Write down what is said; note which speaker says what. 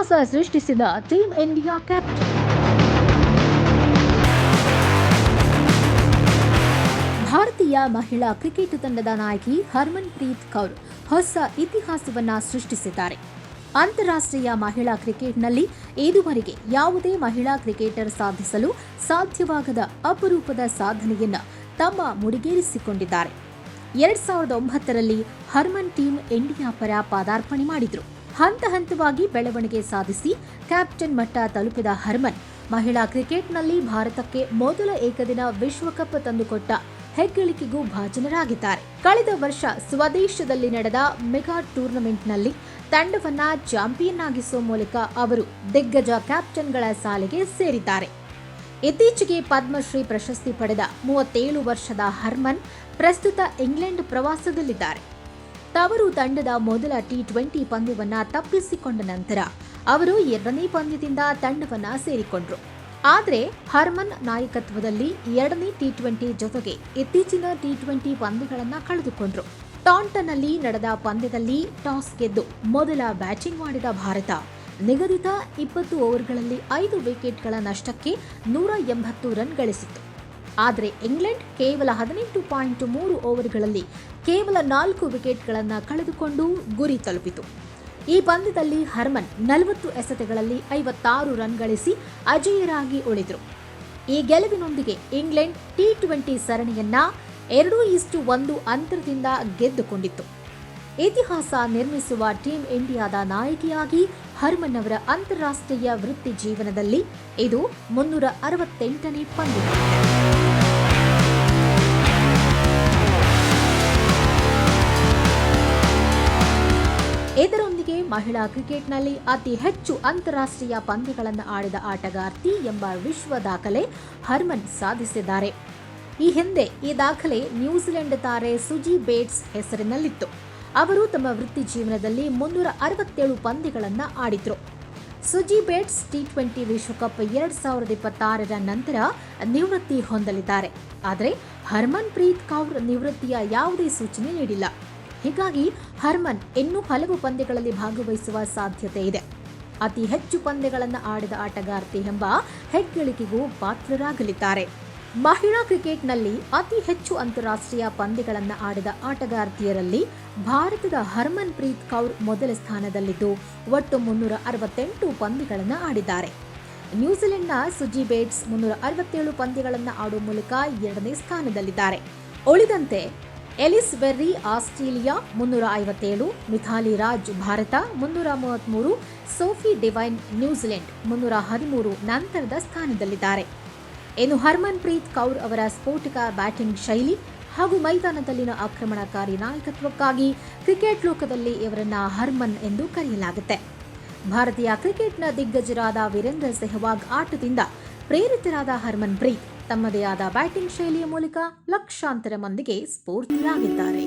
Speaker 1: ಇತಿಹಾಸ ಸೃಷ್ಟಿಸಿದ team India captain. ಭಾರತೀಯ ಮಹಿಳಾ ಕ್ರಿಕೆಟ್ ತಂಡದ ನಾಯಕಿ ಹರ್ಮನ್ ಪ್ರೀತ್ ಕೌರ್ ಹೊಸ ಇತಿಹಾಸವನ್ನ ಸೃಷ್ಟಿಸಿದ್ದಾರೆ. ಅಂತಾರಾಷ್ಟ್ರೀಯ ಮಹಿಳಾ ಕ್ರಿಕೆಟ್ನಲ್ಲಿ ಇದುವರೆಗೆ ಯಾವುದೇ ಮಹಿಳಾ ಕ್ರಿಕೆಟರ್ ಸಾಧಿಸಲು ಸಾಧ್ಯವಾಗದ ಅಪರೂಪದ ಸಾಧನೆಯನ್ನು ತಮ್ಮ ಮುಡಿಗೇರಿಸಿಕೊಂಡಿದ್ದಾರೆ. 2009ರಲ್ಲಿ ಹರ್ಮನ್ ಟೀಮ್ ಇಂಡಿಯಾ ಪರ ಪಾದಾರ್ಪಣೆ ಮಾಡಿದ್ರು. ಹಂತ ಹಂತವಾಗಿ ಬೆಳವಣಿಗೆ ಸಾಧಿಸಿ ಕ್ಯಾಪ್ಟನ್ ಮಟ್ಟ ತಲುಪಿದ ಹರ್ಮನ್ ಮಹಿಳಾ ಕ್ರಿಕೆಟ್ನಲ್ಲಿ ಭಾರತಕ್ಕೆ ಮೊದಲ ಏಕದಿನ ವಿಶ್ವಕಪ್ ತಂದುಕೊಟ್ಟ ಹೆಗ್ಗಳಿಕೆಗೂ ಭಾಜನರಾಗಿದ್ದಾರೆ. ಕಳೆದ ವರ್ಷ ಸ್ವದೇಶದಲ್ಲಿ ನಡೆದ ಮೆಗಾ ಟೂರ್ನಮೆಂಟ್ನಲ್ಲಿ ತಂಡವನ್ನ ಚಾಂಪಿಯನ್ ಆಗಿಸುವ ಮೂಲಕ ಅವರು ದಿಗ್ಗಜ ಕ್ಯಾಪ್ಟನ್ಗಳ ಸಾಲಿಗೆ ಸೇರಿದ್ದಾರೆ. ಇತ್ತೀಚೆಗೆ ಪದ್ಮಶ್ರೀ ಪ್ರಶಸ್ತಿ ಪಡೆದ 37 ವರ್ಷದ ಹರ್ಮನ್ ಪ್ರಸ್ತುತ ಇಂಗ್ಲೆಂಡ್ ಪ್ರವಾಸದಲ್ಲಿದ್ದಾರೆ. ತವರು ತಂಡದ ಮೊದಲ ಟಿ20 ಪಂದ್ಯವನ್ನ ತಪ್ಪಿಸಿಕೊಂಡ ನಂತರ ಅವರು 2ನೇ ಪಂದ್ಯದಿಂದ ತಂಡವನ್ನ ಸೇರಿಕೊಂಡ್ರು. ಆದರೆ ಹರ್ಮನ್ ನಾಯಕತ್ವದಲ್ಲಿ 2ನೇ ಟಿ20 ಜೊತೆಗೆ ಇತ್ತೀಚಿನ ಟಿ20 ಪಂದ್ಯಗಳನ್ನು ಕಳೆದುಕೊಂಡ್ರು. ಟಾಂಟನ್ನಲ್ಲಿ ನಡೆದ ಪಂದ್ಯದಲ್ಲಿ ಟಾಸ್ ಗೆದ್ದು ಮೊದಲ ಬ್ಯಾಟಿಂಗ್ ಮಾಡಿದ ಭಾರತ ನಿಗದಿತ 20 ಓವರ್ಗಳಲ್ಲಿ 5 ವಿಕೆಟ್ಗಳ ನಷ್ಟಕ್ಕೆ 180 ರನ್ ಗಳಿಸಿತ್ತು. ಆದರೆ ಇಂಗ್ಲೆಂಡ್ ಕೇವಲ 18.3 ಓವರ್ಗಳಲ್ಲಿ ಕೇವಲ 4 ವಿಕೆಟ್ಗಳನ್ನು ಕಳೆದುಕೊಂಡು ಗುರಿ ತಲುಪಿತು. ಈ ಪಂದ್ಯದಲ್ಲಿ ಹರ್ಮನ್ 40 ಎಸೆತಗಳಲ್ಲಿ 56 ರನ್ ಗಳಿಸಿ ಅಜೇಯರಾಗಿ ಉಳಿದರು. ಈ ಗೆಲುವಿನೊಂದಿಗೆ ಇಂಗ್ಲೆಂಡ್ ಟಿ20 ಸರಣಿಯನ್ನ 2-1 ಅಂತರದಿಂದ ಗೆದ್ದುಕೊಂಡಿತ್ತು. ಇತಿಹಾಸ ನಿರ್ಮಿಸುವ ಟೀಮ್ ಇಂಡಿಯಾದ ನಾಯಕಿಯಾಗಿ ಹರ್ಮನ್ ಅವರ ಅಂತಾರಾಷ್ಟ್ರೀಯ ವೃತ್ತಿ ಜೀವನದಲ್ಲಿ ಇದು 368ನೇ ಪಂದ್ಯವಾಗಿದೆ. ಇದರೊಂದಿಗೆ ಮಹಿಳಾ ಕ್ರಿಕೆಟ್ನಲ್ಲಿ ಅತಿ ಹೆಚ್ಚು ಅಂತಾರಾಷ್ಟ್ರೀಯ ಪಂದ್ಯಗಳನ್ನು ಆಡಿದ ಆಟಗಾರ್ತಿ ಎಂಬ ವಿಶ್ವ ದಾಖಲೆ ಹರ್ಮನ್ ಸಾಧಿಸಿದ್ದಾರೆ. ಈ ಹಿಂದೆ ಈ ದಾಖಲೆ ನ್ಯೂಜಿಲೆಂಡ್ ತಾರೆ ಸುಜಿ ಬೇಟ್ಸ್ ಹೆಸರಿನಲ್ಲಿತ್ತು. ಅವರು ತಮ್ಮ ವೃತ್ತಿ ಜೀವನದಲ್ಲಿ 367 ಪಂದ್ಯಗಳನ್ನು ಆಡಿದ್ರು. ಸುಜಿ ಬೇಟ್ಸ್ ಟಿ20 ವಿಶ್ವಕಪ್ 2026ರ ನಂತರ ನಿವೃತ್ತಿ ಹೊಂದಲಿದ್ದಾರೆ. ಆದರೆ ಹರ್ಮನ್ ಪ್ರೀತ್ ಕೌರ್ ನಿವೃತ್ತಿಯ ಯಾವುದೇ ಸೂಚನೆ ನೀಡಿಲ್ಲ. ಹೀಗಾಗಿ ಹರ್ಮನ್ ಇನ್ನೂ ಹಲವು ಪಂದ್ಯಗಳಲ್ಲಿ ಭಾಗವಹಿಸುವ ಸಾಧ್ಯತೆ ಇದೆ. ಅತಿ ಹೆಚ್ಚು ಪಂದ್ಯಗಳನ್ನು ಆಡಿದ ಆಟಗಾರ್ತಿ ಎಂಬ ಹೆಗ್ಗಳಿಕೆಗೂ ಪಾತ್ರರಾಗಲಿದ್ದಾರೆ. ಮಹಿಳಾ ಕ್ರಿಕೆಟ್ನಲ್ಲಿ ಅತಿ ಹೆಚ್ಚು ಅಂತಾರಾಷ್ಟ್ರೀಯ ಪಂದ್ಯಗಳನ್ನು ಆಡಿದ ಆಟಗಾರ್ತಿಯರಲ್ಲಿ ಭಾರತದ ಹರ್ಮನ್ ಪ್ರೀತ್ ಕೌರ್ ಮೊದಲ ಸ್ಥಾನದಲ್ಲಿದ್ದು ಒಟ್ಟು 368 ಪಂದ್ಯಗಳನ್ನು ಆಡಿದ್ದಾರೆ. ನ್ಯೂಜಿಲೆಂಡ್ನ ಸುಜಿ ಬೇಟ್ಸ್ 367 ಪಂದ್ಯಗಳನ್ನು ಆಡುವ ಮೂಲಕ 2ನೇ ಸ್ಥಾನದಲ್ಲಿದ್ದಾರೆ. ಉಳಿದಂತೆ Ellyse Perry Australia 357, Mithali Raj Bharat 333, Sophie Devine New Zealand 313 ನಂತರದ ಸ್ಥಾನದಲ್ಲಿದ್ದಾರೆ. ಇನ್ನು ಹರ್ಮನ್ ಪ್ರೀತ್ ಕೌರ್ ಅವರ ಸ್ಫೋಟಕ ಬ್ಯಾಟಿಂಗ್ ಶೈಲಿ ಹಾಗೂ ಮೈದಾನದಲ್ಲಿನ ಆಕ್ರಮಣಕಾರಿ ನಾಯಕತ್ವಕ್ಕಾಗಿ ಕ್ರಿಕೆಟ್ ಲೋಕದಲ್ಲಿ ಇವರನ್ನ ಹರ್ಮನ್ ಎಂದು ಕರೆಯಲಾಗುತ್ತೆ. ಭಾರತೀಯ ಕ್ರಿಕೆಟ್ನ ದಿಗ್ಗಜರಾದ ವೀರೇಂದ್ರ ಸೆಹವಾಗ್ ಆಟದಿಂದ ಪ್ರೇರಿತರಾದ ಹರ್ಮನ್ ಪ್ರೀತ್ ತಮ್ಮದೇ ಆದ ಬ್ಯಾಟಿಂಗ್ ಶೈಲಿಯ ಮೂಲಕ ಲಕ್ಷಾಂತರ ಮಂದಿಗೆ ಸ್ಫೂರ್ತಿಯಾಗಿದ್ದಾರೆ.